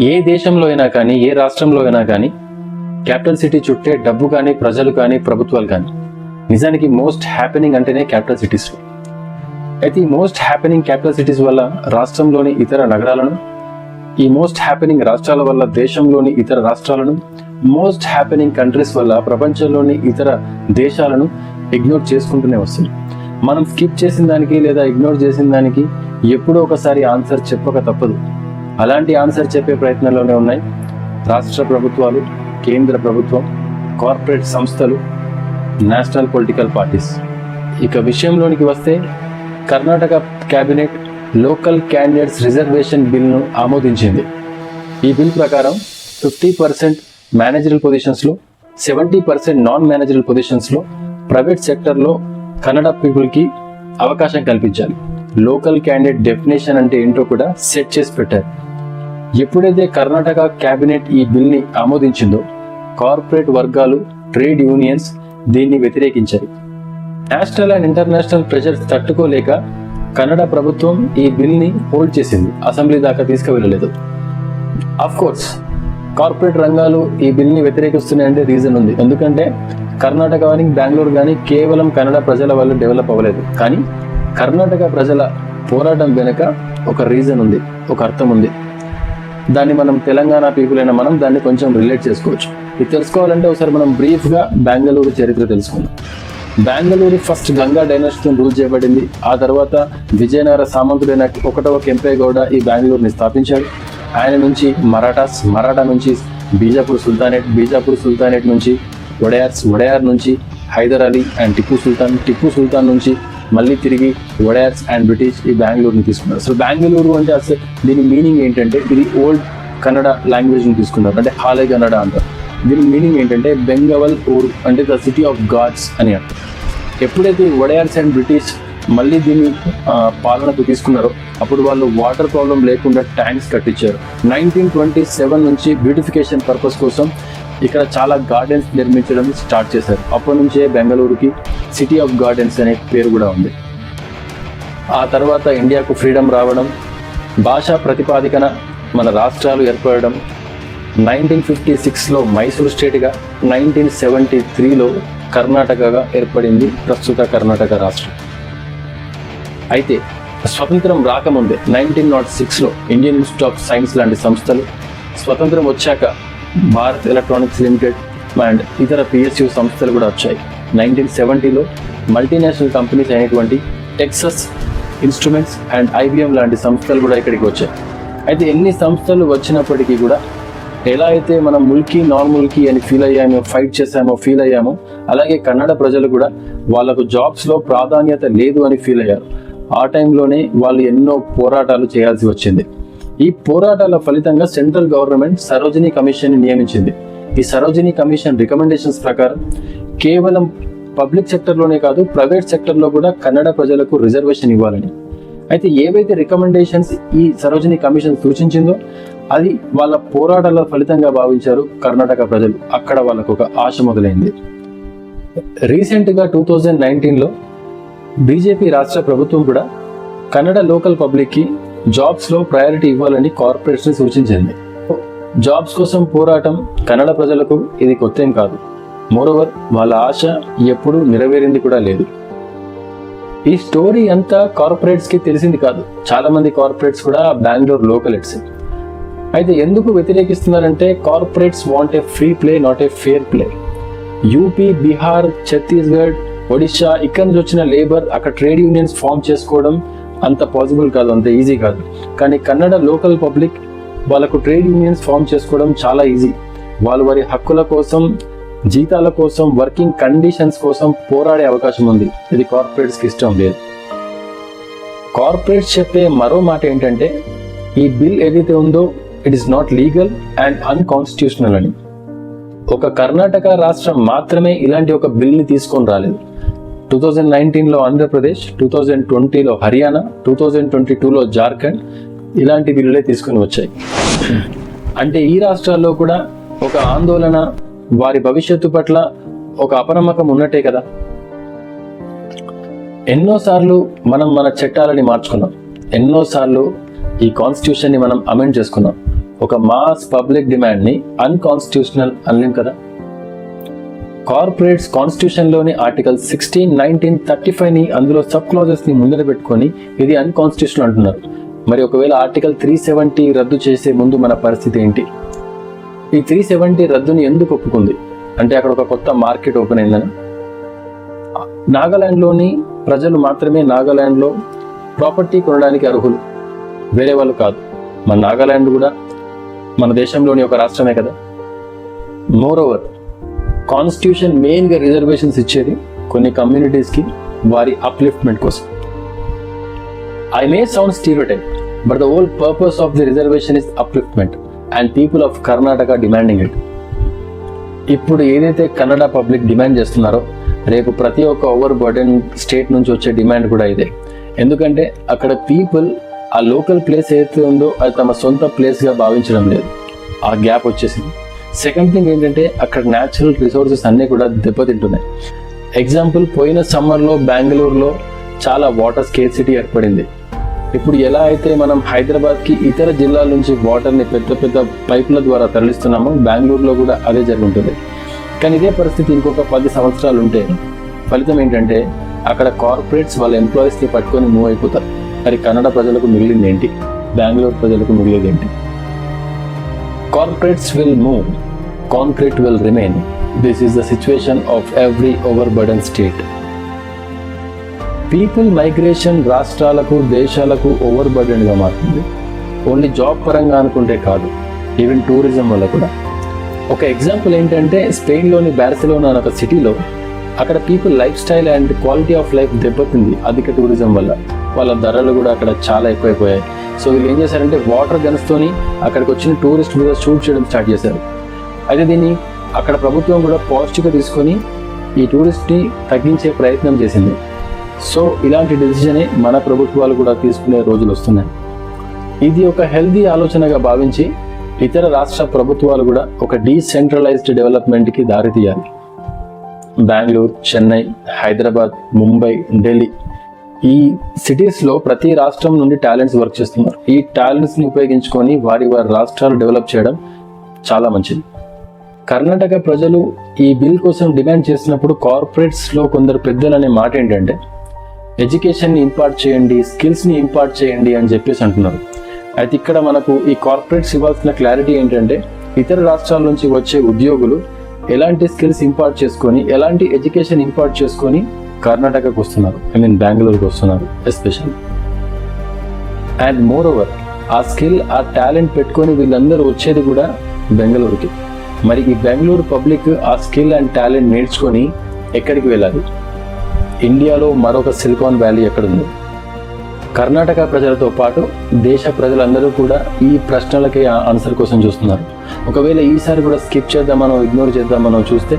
ఏ దేశంలో అయినా కానీ, ఏ రాష్ట్రంలో అయినా కానీ క్యాపిటల్ సిటీ చుట్టే డబ్బు కానీ, ప్రజలు కానీ, ప్రభుత్వాలు కానీ. నిజానికి మోస్ట్ హ్యాపెనింగ్ అంటేనే క్యాపిటల్ సిటీస్. అయితే ఈ మోస్ట్ హ్యాపెనింగ్ క్యాపిటల్ సిటీస్ వల్ల రాష్ట్రంలోని ఇతర నగరాలను, ఈ మోస్ట్ హ్యాపెనింగ్ రాష్ట్రాల వల్ల దేశంలోని ఇతర రాష్ట్రాలను, మోస్ట్ హ్యాపెనింగ్ కంట్రీస్ వల్ల ప్రపంచంలోని ఇతర దేశాలను ఇగ్నోర్ చేసుకుంటూనే వస్తుంది. మనం స్కిప్ చేసిన దానికి లేదా ఇగ్నోర్ చేసిన దానికి ఎప్పుడో ఒకసారి ఆన్సర్ చెప్పక తప్పదు. అలాంటి ఆన్సర్ చెప్పే ప్రయత్నంలోనే ఉన్నాయి రాష్ట్ర ప్రభుత్వాలు, కేంద్ర ప్రభుత్వం, కార్పొరేట్ సంస్థలు, నేషనల్ పొలిటికల్ పార్టీస్. ఇక విషయంలోనికి వస్తే, Karnataka cabinet local candidates reservation బిల్ను ఆమోదించింది. ఈ బిల్ ప్రకారం 50% మేనేజరల్ పొజిషన్స్లో, 70% నాన్ మేనేజరల్ పొజిషన్స్లో ప్రైవేట్ సెక్టర్లో కన్నడ పీపుల్కి అవకాశం కల్పించాలి. లోకల్ క్యాండిడేట్ డెఫినేషన్ అంటే ఏంటో కూడా సెట్ చేసి పెట్టారు. ఎప్పుడైతే కర్ణాటక క్యాబినెట్ ఈ బిల్ని ఆమోదించిందో, కార్పొరేట్ వర్గాలు, ట్రేడ్ యూనియన్స్ దీన్ని వ్యతిరేకించాయి. నేషనల్ అండ్ ఇంటర్నేషనల్ ప్రెషర్స్ తట్టుకోలేక కన్నడ ప్రభుత్వం ఈ బిల్ని హోల్డ్ చేసింది, అసెంబ్లీ దాకా తీసుకువెళ్ళలేదు. ఆఫ్ కోర్స్ కార్పొరేట్ రంగాలు ఈ బిల్ని వ్యతిరేకిస్తున్నాయంటే రీజన్ ఉంది. ఎందుకంటే కర్ణాటక కానీ, బెంగళూరు కానీ కేవలం కన్నడ ప్రజల వల్ల డెవలప్ అవ్వలేదు. కానీ కర్ణాటక ప్రజల పోరాటం వెనుక ఒక రీజన్ ఉంది, ఒక అర్థం ఉంది. దాన్ని మనం తెలంగాణ పీపుల్ అయినా మనం దాన్ని కొంచెం రిలేట్ చేసుకోవచ్చు. ఇది తెలుసుకోవాలంటే ఒకసారి మనం బ్రీఫ్గా బెంగళూరు చరిత్ర తెలుసుకుందాం. బెంగళూరు ఫస్ట్ గంగా డైనాసిటీని రూల్ చేయబడింది. ఆ తర్వాత విజయనగర సామంతుడైన 1వ కెంపేగౌడ ఈ బెంగళూరుని స్థాపించాడు. ఆయన నుంచి మరాఠా నుంచి బీజాపూర్ సుల్తానేట్ నుంచి వడయార్ నుంచి హైదర్ అలీ అండ్ టిప్పు సుల్తాన్ నుంచి మళ్ళీ తిరిగి వడయార్స్ అండ్ బ్రిటిష్ ఈ బెంగళూరుని తీసుకున్నారు. సో బెంగళూరు అంటే అసలు దీని మీనింగ్ ఏంటంటే, ఇది ఓల్డ్ కన్నడ లాంగ్వేజ్ని తీసుకున్నారు, అంటే హాలే కన్నడ అంటారు. దీని మీనింగ్ ఏంటంటే బెంగవల్ ఊరు అంటే ద సిటీ ఆఫ్ గాడ్స్ అని అంటారు. ఎప్పుడైతే వడయార్స్ అండ్ బ్రిటిష్ మళ్ళీ దీన్ని పాలనకు తీసుకున్నారో అప్పుడు వాళ్ళు వాటర్ ప్రాబ్లం లేకుండా ట్యాంక్స్ కట్టించారు. 1927 నుంచి బ్యూటిఫికేషన్ పర్పస్ కోసం ఇక్కడ చాలా గార్డెన్స్ నిర్మించడం స్టార్ట్ చేశారు. అప్పటి నుంచే బెంగళూరుకి సిటీ ఆఫ్ గార్డెన్స్ అనే పేరు కూడా ఉంది. ఆ తర్వాత ఇండియాకు ఫ్రీడమ్ రావడం, భాషా ప్రతిపాదికన మన రాష్ట్రాలు ఏర్పడడం, 1956లో మైసూర్ స్టేట్గా, 1973లో కర్ణాటకగా ఏర్పడింది ప్రస్తుత కర్ణాటక రాష్ట్రం. అయితే స్వతంత్రం రాకముందే 1906లో ఇండియన్ ఇన్స్టిట్యూట్ ఆఫ్ సైన్స్ లాంటి సంస్థలు, స్వతంత్రం వచ్చాక భారత్ ఎలక్ట్రానిక్స్ లిమిటెడ్ అండ్ ఇతర PSU సంస్థలు కూడా వచ్చాయి. 1970లో మల్టీనేషనల్ కంపెనీస్ అయినటువంటి టెక్సస్ ఇన్స్ట్రుమెంట్స్ అండ్ IBM లాంటి సంస్థలు కూడా ఇక్కడికి వచ్చాయి. అయితే ఎన్ని సంస్థలు వచ్చినప్పటికీ కూడా ఎలా అయితే మనం నాన్ ముల్కీ అని ఫీల్ అయ్యామో, ఫైట్ చేసామో, ఫీల్ అయ్యామో, అలాగే కన్నడ ప్రజలు కూడా వాళ్ళకు జాబ్స్లో ప్రాధాన్యత లేదు అని ఫీల్ అయ్యారు. ఆ టైంలోనే వాళ్ళు ఎన్నో పోరాటాలు చేయాల్సి వచ్చింది. ఈ పోరాటాల ఫలితంగా సెంట్రల్ గవర్నమెంట్ సరోజినీ కమిషన్ నియమించింది. ఈ సరోజినీ కమిషన్ రికమెండేషన్స్ ప్రకారం కేవలం పబ్లిక్ సెక్టర్లోనే కాదు, ప్రైవేట్ సెక్టర్లో కూడా కన్నడ ప్రజలకు రిజర్వేషన్ ఇవ్వాలని. అయితే ఏవైతే రికమెండేషన్స్ ఈ సరోజినీ కమిషన్ సూచించిందో అది వాళ్ళ పోరాటాల ఫలితంగా భావించారు కర్ణాటక ప్రజలు. అక్కడ వాళ్ళకు ఒక ఆశ మొదలైంది. రీసెంట్గా 2019లో బీజేపీ రాష్ట్ర ప్రభుత్వం కూడా కన్నడ లోకల్ పబ్లిక్కి జాబ్స్లో ప్రయారిటీ ఇవ్వాలని కార్పొరేట్స్ని సూచించింది. జాబ్స్ కోసం పోరాటం కన్నడ ప్రజలకు ఇది కొత్త ఏం కాదు. మోరోవర్ వాళ్ళ ఆశ ఎప్పుడూ నెరవేరింది కూడా లేదు. ఈ స్టోరీ అంతా కార్పొరేట్స్కి తెలిసింది కాదు. చాలా మంది కార్పొరేట్స్ కూడా బెంగళూరు లోకలెట్స్. అయితే ఎందుకు వ్యతిరేకిస్తున్నారంటే corporates want a free play, not a fair play. UP, Bihar, Chhattisgarh, Odisha ఇక్కడ నుంచి వచ్చిన లేబర్ అక్కడ ట్రేడ్ యూనియన్స్ ఫామ్ చేసుకోవడం అంత పాసిబుల్ కాదు, అంత ఈజీ కాదు. కానీ కన్నడ లోకల్ పబ్లిక్ వాళ్ళకు ట్రేడ్ యూనియన్స్ ఫామ్ చేసుకోవడం చాలా ఈజీ. వాళ్ళు వారి హక్కుల కోసం, జీతాల కోసం, వర్కింగ్ కండిషన్స్ కోసం పోరాడే అవకాశం ఉంది. ఇది కార్పొరేట్స్కి ఇష్టం లేదు. కార్పొరేట్స్ చెప్పే మరో మాట ఏంటంటే ఈ బిల్ ఏదైతే ఉందో it is not legal and unconstitutional అని. ఒక కర్ణాటక రాష్ట్రం మాత్రమే ఇలాంటి ఒక బిల్ని తీసుకొని రాలేదు. 2019లో ఆంధ్రప్రదేశ్, 2020లో హర్యానా, 2022లో జార్ఖండ్ ఇలాంటి బిల్లులే తీసుకుని వచ్చాయి. అంటే ఈ రాష్ట్రాల్లో కూడా ఒక ఆందోళన, వారి భవిష్యత్తు పట్ల ఒక అపనమ్మకం ఉన్నట్టే కదా. ఎన్నోసార్లు మనం మన చట్టాలని మార్చుకున్నాం, ఎన్నోసార్లు ఈ కాన్స్టిట్యూషన్ని మనం అమెండ్ చేసుకున్నాం. ఒక మాస్ పబ్లిక్ డిమాండ్ని అన్కాన్స్టిట్యూషనల్ అనలేం కదా. కార్పొరేట్స్ కాన్స్టిట్యూషన్లోని ఆర్టికల్ 16, 19, 35ని అందులో సబ్ క్లాజెస్ని ముందర పెట్టుకొని ఇది అన్కాన్స్టిట్యూషనల్ అంటున్నారు. మరి ఒకవేళ ఆర్టికల్ 370 రద్దు చేసే ముందు మన పరిస్థితి ఏంటి? ఈ 370 రద్దుని ఎందుకు ఒప్పుకుంది అంటే అక్కడ ఒక కొత్త మార్కెట్ ఓపెన్ అయిందని. నాగాలాండ్లోని ప్రజలు మాత్రమే నాగాలాండ్లో ప్రాపర్టీ కొనడానికి అర్హులు, వేరే వాళ్ళు కాదు. మన నాగాలాండ్ కూడా మన దేశంలోని ఒక రాష్ట్రమే కదా. మోరోవర్ కాన్స్టిట్యూషన్ మెయిన్గా రిజర్వేషన్స్ ఇచ్చేది కొన్ని కమ్యూనిటీస్కి వారి అప్లిఫ్ట్మెంట్ కోసం. I may sound stereotype, but the whole purpose of the reservation is upliftment and people of Karnataka demanding it. ఇప్పుడు ఏదైతే కన్నడ పబ్లిక్ డిమాండ్ చేస్తున్నారో రేపు ప్రతి ఒక్క ఓవర్ బర్డెన్ స్టేట్ నుంచి వచ్చే డిమాండ్ కూడా ఇదే. ఎందుకంటే అక్కడ పీపుల్ ఆ లోకల్ ప్లేస్ ఏదైతే ఉందో అది తమ సొంత ప్లేస్గా భావించడం లేదు, ఆ గ్యాప్ వచ్చేసింది. సెకండ్ థింగ్ ఏంటంటే అక్కడ న్యాచురల్ రిసోర్సెస్ అన్నీ కూడా దెబ్బతింటున్నాయి. ఎగ్జాంపుల్, పోయిన సమ్మర్లో బెంగళూరులో చాలా వాటర్ స్కేర్సిటీ ఏర్పడింది. ఇప్పుడు ఎలా అయితే మనం హైదరాబాద్కి ఇతర జిల్లాల నుంచి వాటర్ని పెద్ద పెద్ద పైపుల ద్వారా తరలిస్తున్నామో బెంగళూరులో కూడా అదే జరుగుతుంది. కానీ ఇదే పరిస్థితి ఇంకొక 10 సంవత్సరాలు ఉంటే ఫలితం ఏంటంటే అక్కడ కార్పొరేట్స్ వాళ్ళ ఎంప్లాయీస్ని పట్టుకొని మూవ్ అయిపోతారు. మరి కన్నడ ప్రజలకు మిగిలింది ఏంటి? బెంగళూరు ప్రజలకు మిగిలింది ఏంటి? Corporates will move, concrete will remain. This is the situation of every overburdened state. People migration రాష్ట్రాలకు దేశాలకు ఓవర్బర్డెన్గా మారుతుంది. ఓన్లీ జాబ్ పరంగా అనుకుంటే కాదు, ఈవెన్ టూరిజం వల్ల కూడా. ఒక ఎగ్జాంపుల్ ఏంటంటే స్పెయిన్లోని బార్సిలోనా అనే ఒక సిటీలో అక్కడ people life style and quality of life దెబ్బతింది అధిక టూరిజం వల్ల. వాళ్ళ ధరలు కూడా అక్కడ చాలా ఎక్కువైపోయాయి. సో వీళ్ళు ఏం చేశారంటే వాటర్ గన్స్తోని అక్కడికి వచ్చిన టూరిస్ట్ మీద షూట్ చేయడం స్టార్ట్ చేశారు. అయితే దీన్ని అక్కడ ప్రభుత్వం కూడా పాజిటివ్గా తీసుకొని ఈ టూరిస్ట్ని తగ్గించే ప్రయత్నం చేసింది. సో ఇలాంటి డెసిషనే మన ప్రభుత్వాలు కూడా తీసుకునే రోజులు వస్తున్నాయి. ఇది ఒక హెల్దీ ఆలోచనగా భావించి ఇతర రాష్ట్ర ప్రభుత్వాలు కూడా ఒక డీసెంట్రలైజ్డ్ డెవలప్మెంట్కి దారి తీయాలి. బెంగళూరు, చెన్నై, హైదరాబాద్, ముంబై, ఢిల్లీ ఈ సిటీస్లో ప్రతి రాష్ట్రం నుండి టాలెంట్స్ వర్క్ చేస్తున్నారు. ఈ టాలెంట్స్ని ఉపయోగించుకొని వారి రాష్ట్రాలు డెవలప్ చేయడం చాలా మంచిది. కర్ణాటక ప్రజలు ఈ బిల్ కోసం డిమాండ్ చేసినప్పుడు కార్పొరేట్స్లో కొందరు పెద్దలు అనే మాట ఏంటంటే ఎడ్యుకేషన్ని ఇంపార్ట్ చేయండి, స్కిల్స్ని ఇంపార్ట్ చేయండి అని చెప్పేసి అంటున్నారు. అయితే ఇక్కడ మనకు ఈ కార్పొరేట్స్ ఇవ్వాల్సిన క్లారిటీ ఏంటంటే ఇతర రాష్ట్రాల నుంచి వచ్చే ఉద్యోగులు ఎలాంటి స్కిల్స్ ఇంపార్ట్ చేసుకొని ఎలాంటి ఎడ్యుకేషన్ ఇంపార్ట్ చేసుకొని కర్ణాటకకు వస్తున్నారు, బెంగళూరుకు వస్తున్నారు ఎస్పెషల్లీ. అండ్ మోర్ ఓవర్ ఆ స్కిల్ ఆ టాలెంట్ పెట్టుకొని వీళ్ళందరూ వచ్చేది కూడా బెంగళూరుకి. మరి ఈ బెంగళూరు పబ్లిక్ ఆ స్కిల్ అండ్ టాలెంట్ నేర్చుకొని ఎక్కడికి వెళ్ళాలి? ఇండియాలో మరొక సిలికాన్ వ్యాలీ ఎక్కడుంది? కర్ణాటక ప్రజలతో పాటు దేశ ప్రజలందరూ కూడా ఈ ప్రశ్నలకే ఆన్సర్ కోసం చూస్తున్నారు. ఒకవేళ ఈసారి కూడా స్కిప్ చేద్దామనో ఇగ్నోర్ చేద్దామనో చూస్తే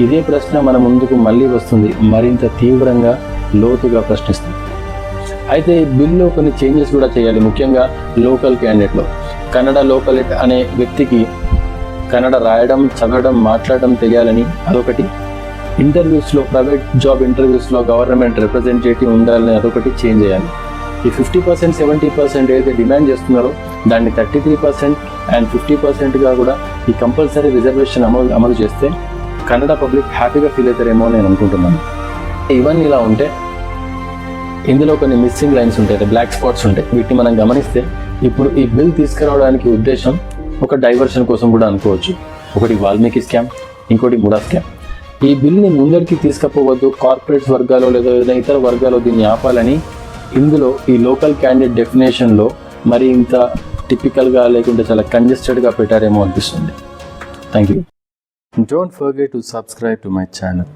ఇదే ప్రశ్న మన ముందుకు మళ్ళీ వస్తుంది, మరింత తీవ్రంగా లోతుగా ప్రశ్నిస్తుంది. అయితే ఈ బిల్లో కొన్ని చేంజెస్ కూడా చేయాలి, ముఖ్యంగా లోకల్ క్యాండిడేట్లో. కన్నడ లోకల్ అనే వ్యక్తికి కన్నడ రాయడం, చదవడం, మాట్లాడడం తెలియాలని అదొకటి. ఇంటర్వ్యూస్లో ప్రైవేట్ జాబ్ ఇంటర్వ్యూస్లో గవర్నమెంట్ రిప్రజెంటేటివ్ ఉండాలని అదొకటి చేంజ్ చేయాలి. ఈ 50%, 70% ఏదైతే డిమాండ్ చేస్తున్నారో దాన్ని 33% అండ్ 50%గా కూడా ఈ కంపల్సరీ రిజర్వేషన్ అమలు చేస్తే కన్నడ పబ్లిక్ హ్యాపీగా ఫీల్ అవుతారేమో నేను అనుకుంటున్నాను. ఇవన్నీ ఇలా ఉంటే ఇందులో కొన్ని మిస్సింగ్ లైన్స్ ఉంటాయి, బ్లాక్ స్పాట్స్ ఉంటాయి. వీటిని మనం గమనిస్తే ఇప్పుడు ఈ బిల్ తీసుకురావడానికి ఉద్దేశం ఒక డైవర్షన్ కోసం కూడా అనుకోవచ్చు. ఒకటి వాల్మీకి స్కామ్, ఇంకోటి ముడా స్కామ్. ఈ బిల్ని ముందరికి తీసుకుపోవద్దు, కార్పొరేట్స్ వర్గాలు లేదా ఏదైనా ఇతర వర్గాలు దీన్ని ఆపాలని ఇందులో ఈ లోకల్ క్యాండిడేట్ డెఫినేషన్లో మరి ఇంత టిపికల్గా లేకుంటే చాలా కంజెస్టెడ్గా పెట్టారేమో అనిపిస్తుంది. Thank you. Don't forget to subscribe to my channel.